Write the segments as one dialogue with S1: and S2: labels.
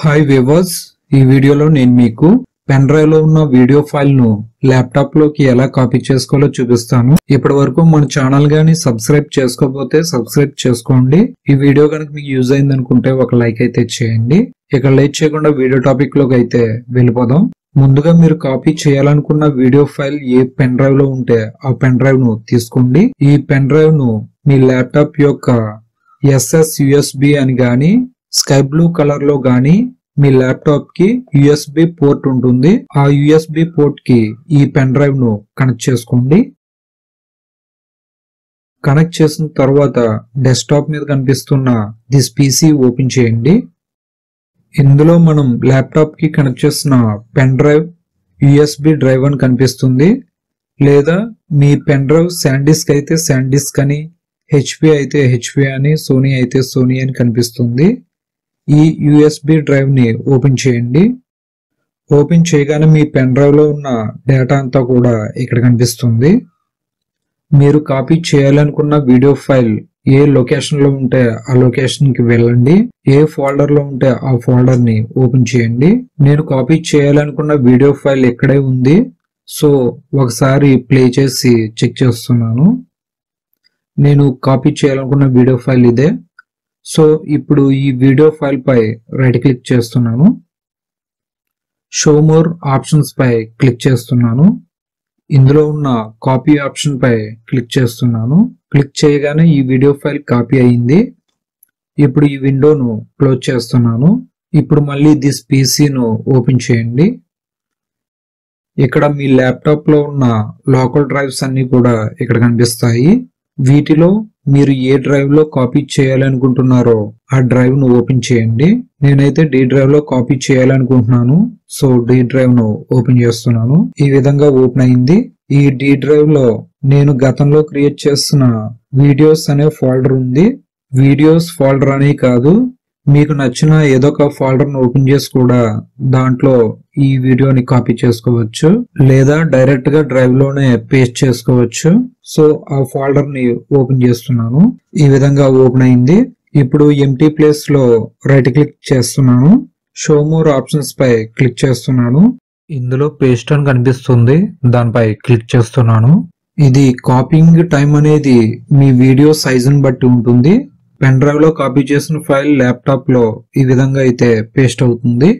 S1: Hi viewers, ఈ వీడియోలో నేను మీకు పెన్ డ్రైవ్ లో ఉన్న వీడియో ఫైల్ ను ల్యాప్టాప్ లోకి ఎలా కాపీ చేసుకోవాలో చూపిస్తాను. ఇప్పటి వరకు మన ఛానల్ గాని సబ్స్క్రైబ్ చేసుకోకపోతే సబ్స్క్రైబ్ చేసుకోండి. ఈ వీడియో కనుక మీకు యూజ్ అయింది అనుకుంటే ఒక లైక్ అయితే చేయండి. ఇక లేట్ చేయకుండా వీడియో టాపిక్ లోకి అయితే వెళ్ళిపోదాం. ముందుగా మీరు కాపీ చేయాలనుకున్న video file a pen drive లో ఉంటే ఆ పెన్ డ్రైవ్ ను తీసుకోండి. ఈ పెన్ డ్రైవ్ ను మీ ల్యాప్టాప్ యొక్క SSUSB అని గాని స్కై బ్లూ కలర్ లో గాని మీ ల్యాప్టాప్ కి USB పోర్ట్ ఉంటుంది. ఆ USB పోర్ట్ కి ఈ పెన్ డ్రైవ్ ను కనెక్ట్ చేసుకోండి. కనెక్ట్ చేసిన తర్వాత డెస్క్టాప్ మీద కనిపిస్తున్న దిస్ PC ఓపెన్ చేయండి. ఇందులో మనం ల్యాప్టాప్ కి కనెక్ట్ చేసిన పెన్ డ్రైవ్ USB డ్రైవ్ అని కనిపిస్తుంది. లేదా మీ పెన్ డ్రైవ్ శాండిస్క్ అయితే శాండిస్క్ అని, HP అయితే HP అని, సోనీ అయితే సోనీ అని కనిపిస్తుంది. ఈ USB డ్రైవ్ ని ఓపెన్ చేయండి. ఓపెన్ చేయగానే మీ పెన్ డ్రైవ్ లో ఉన్న డేటా అంతా కూడా ఇక్కడ కనిపిస్తుంది. మీరు కాపీ చేయాలనుకున్న వీడియో ఫైల్ ఏ లొకేషన్ లో ఉంటే ఆ లొకేషన్ కి వెళ్ళండి. ఏ ఫోల్డర్ లో ఉంటే ఆ ఫోల్డర్ ని ఓపెన్ చేయండి. నేను కాపీ చేయాలనుకున్న వీడియో ఫైల్ ఇక్కడే ఉంది. సో ఒకసారి ప్లే చేసి చెక్ చేస్తున్నాను. నేను కాపీ చేయాలనుకున్న వీడియో ఫైల్ ఇదే. సో ఇప్పుడు ఈ వీడియో ఫైల్ పై రైట్ క్లిక్ చేస్తున్నాను. షో మోర్ ఆప్షన్స్ పై క్లిక్ చేస్తున్నాను. ఇందులో ఉన్న కాపీ ఆప్షన్ పై క్లిక్ చేస్తున్నాను. క్లిక్ చేయగానే ఈ వీడియో ఫైల్ కాపీ అయింది. ఇప్పుడు ఈ విండోను క్లోజ్ చేస్తున్నాను. ఇప్పుడు మళ్ళీ దిస్ PC ను ఓపెన్ చేయండి. ఇక్కడ మీ ల్యాప్టాప్ లో ఉన్న లోకల్ డ్రైవ్స్ అన్ని కూడా ఇక్కడ కనిపిస్తాయి. వీటిలో మీరు ఏ డ్రైవ్ లో కాపీ చేయాలనుకుంటున్నారో ఆ డ్రైవ్ ను ఓపెన్ చేయండి. నేనైతే D డ్రైవ్ లో కాపీ చేయాలనుకుంటున్నాను. సో D డ్రైవ్ ను ఓపెన్ చేస్తున్నాను. ఈ విధంగా ఓపెన్ అయింది. ఈ D డ్రైవ్ లో నేను గతంలో క్రియేట్ చేస్తున్న వీడియోస్ అనే ఫోల్డర్ ఉంది. వీడియోస్ ఫోల్డర్ అనే కాదు, మీకు నచ్చిన ఏదో ఒక ఫోల్డర్ ను ఓపెన్ చేసి కూడా దాంట్లో ఈ వీడియోని కాపీ చేసుకోవచ్చు, లేదా డైరెక్ట్ గా డ్రైవ్ లోనే పేస్ట్ చేసుకోవచ్చు. సో ఆ ఫోల్డర్ ని ఓపెన్ చేస్తున్నాను. ఈ విధంగా ఓపెన్ అయింది. ఇప్పుడు ఎంప్టీ ప్లేస్ లో రైట్ క్లిక్ చేస్తున్నాను. షో మోర్ ఆప్షన్స్ పై క్లిక్ చేస్తున్నాను. ఇందులో పేస్ట్ అని కనిపిస్తుంది, దానిపై క్లిక్ చేస్తున్నాను. ఇది కాపీయింగ్ టైం అనేది మీ వీడియో సైజుని బట్టి ఉంటుంది. పెన్ డ్రైవ్ లో కాపీ చేసిన ఫైల్ ల్యాప్టాప్ లో ఈ విధంగా అయితే పేస్ట్ అవుతుంది.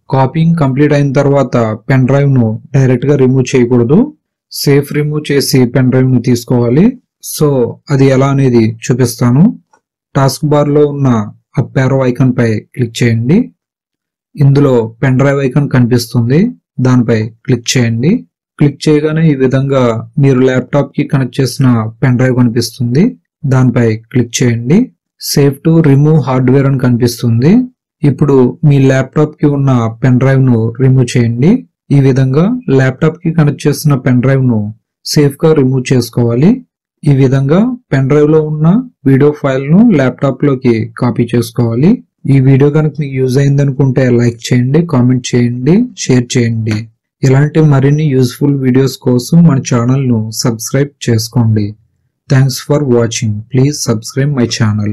S1: కాపీయింగ్ కంప్లీట్ అయిన తర్వాత పెన్ డ్రైవ్ ను డైరెక్ట్ గా రిమూవ్ చేయకూడదు. సేఫ్ రిమూవ్ చేసి పెన్ డ్రైవ్ ను తీసుకోవాలి. సో అది ఎలా అనేది చూపిస్తాను. టాస్క్ బార్ లో ఉన్న అప్ యారో ఐకాన్ పై క్లిక్ చేయండి. ఇందులో పెన్ డ్రైవ్ ఐకాన్ కనిపిస్తుంది, దానిపై క్లిక్ చేయండి. క్లిక్ చేయగానే ఈ విధంగా మీరు ల్యాప్టాప్ కి కనెక్ట్ చేసిన పెన్ డ్రైవ్ కనిపిస్తుంది, దానిపై క్లిక్ చేయండి. సేవ్ టు రిమూవ్ హార్డ్వేర్ అని కనిపిస్తుంది. ఇప్పుడు మీ ల్యాప్టాప్ కి ఉన్న పెన్ డ్రైవ్ ను రిమూవ్ చేయండి. ఈ విధంగా ల్యాప్టాప్ కి కనెక్ట్ చేసిన పెన్ డ్రైవ్ ను సేఫ్ గా రిమూవ్ చేసుకోవాలి. ఈ విధంగా పెన్ డ్రైవ్ లో ఉన్న వీడియో ఫైల్ ను ల్యాప్టాప్ లోకి కాపీ చేసుకోవాలి. ఈ వీడియో కనుక మీకు యూజ్ అయింది అనుకుంటే లైక్ చేయండి, కామెంట్ చేయండి, షేర్ చేయండి. ఇలాంటి మరిన్ని యూస్ఫుల్ వీడియోస్ కోసం మన ఛానల్ ను సబ్స్క్రైబ్ చేసుకోండి. Thanks for watching. Please subscribe my channel.